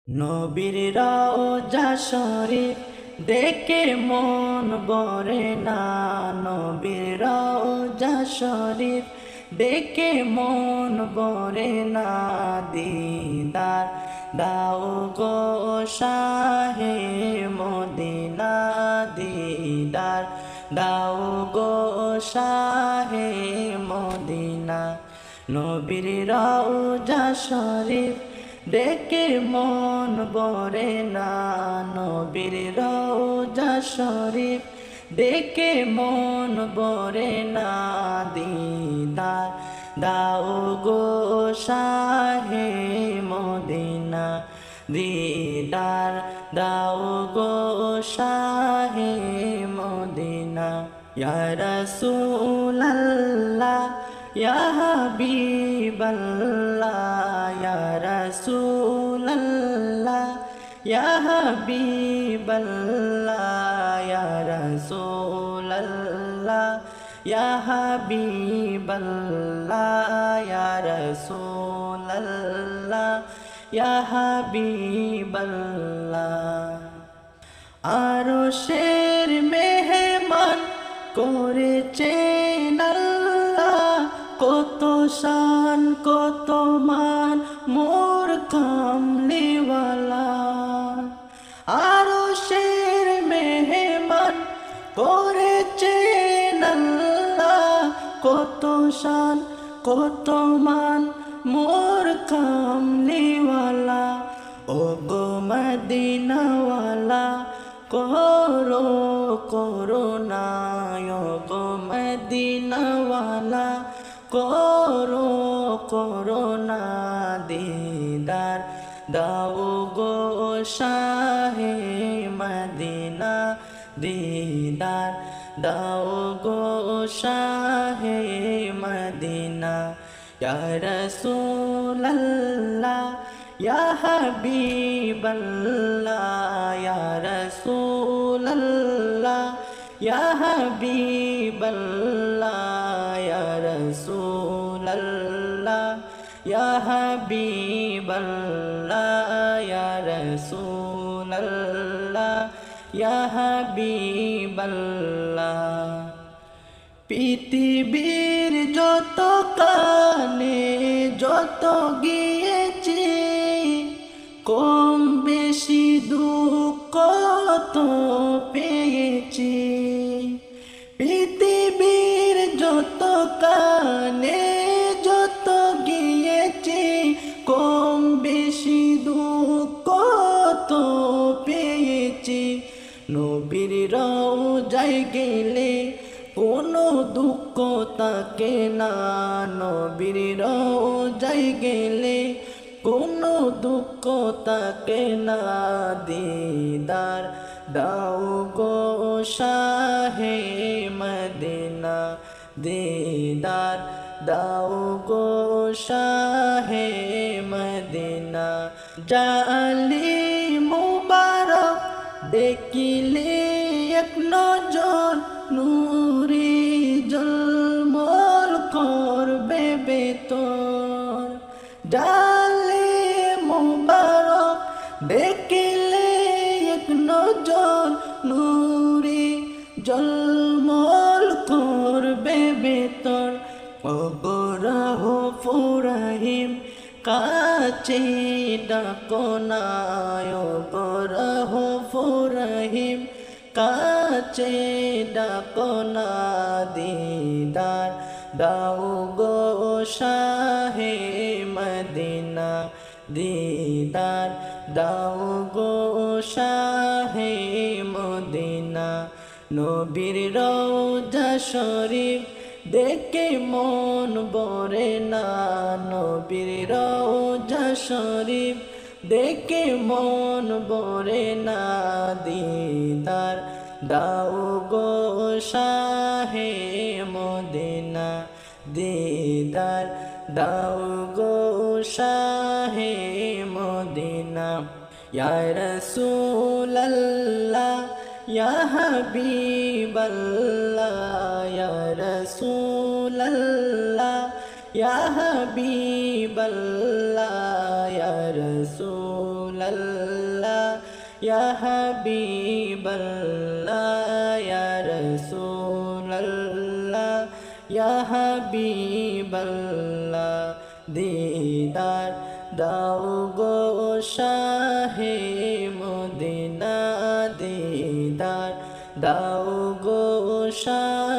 নবীর রওজা শরীফ দেখে মন ভরে না। নবীর রওজা শরীফ দেখে মন ভরে না। দিদার দাও গো শাহে মদিনা, দিদার দাও গো শাহে মদিনা। নবীর রওজা শরীফ দেখে মন ভরে না। নবীর রওজা শরীফ দেখে মন ভরে না। দিদার দাও গো শাহে মদিনা, দিদার দাও গো শাহে মদিনা। ইয়া রাসূলুল্লাহ ইয়া হাবিবাল্লাহ, ইয়া রাসূলুল্লাহ ইয়া হাবিবাল্লাহ, ইয়া রাসূলুল্লাহ ইয়া হাবিবাল্লাহ, ইয়া রাসূলুল্লাহ ইয়া হাবিবাল্লাহ। আরশের মেহমান করেছেন আল্লাহ, কত শান কত মান মোর কামলিওয়ালা। আরশের মেহমান করেছেন আল্লাহ, কত শান কত মান মোর কামলিওয়ালা। ও গো মদিনাওয়ালা করো করুণা, ও গো মদিনাওয়ালা করো করুণা। দিদার দাও গো শাহে মদিনা, দিদার দাও গো শাহে মদিনা। ইয়া রাসূলুল্লাহ ইয়া হাবিবাল্লাহ, ইয়া রাসূলুল্লাহ ইয়া হাবিবাল্লাহ, ইয়া রাসূলুল্লাহ ইয়া হাবিবাল্লাহ, ইয়া রাসূলুল্লাহ ইয়া হাবিবাল্লাহ। পৃথিবীর যত কানে যত গিয়েছি, কম বেশি দুঃখ তো পেয়েছি। পৃথিবীর যত কানে যত গিয়েছি, কম বেশি দুঃখ তো পেয়েছি। নবীর রওজায় গেলে কোনো দুঃখ থাকে না। নবীর রওজায় গেলে কোনো দুঃখ থাকে না। দিদার দাও গো শাহে মদিনা, দিদার দাও গো শাহে মদিনা। জালি মুবারক দেখিলে এক নজর, নূরে জলমল করবে বেতর। জালি মুবারক দেখিলে এক নজর, নূরে জলমল করবে বেতর। অগরহ ফুরাহিম কাছে ডাকো না, অগরহ ফুরাহিম কাছে ডাকো না। দিদার দাও গো শাহে মদিনা, দিদার দাও গো শাহে মদিনা। নবীর রওজা শরীফ দেখে মন ভরে না। নবীর রওজা শরীফ দেখে মন ভরে না। দিদার দাও গো শাহে মদিনা, দিদার দাও গো শাহে মদিনা। ইয়া রাসূলুল্লাহ ইয়া হাবিবাল্লাহ, ইয়া রাসূলুল্লাহ ইয়া হাবিবাল্লাহ, ইয়া রাসূল রাসূলাল্লাহ ইয়া হাবিবাল্লাহ ইয়া রাসূলাল্লাহ ইয়া হাবিবাল্লাহ দিদার দাও গো শাহে মদিনা দিদার দাও গো শাহে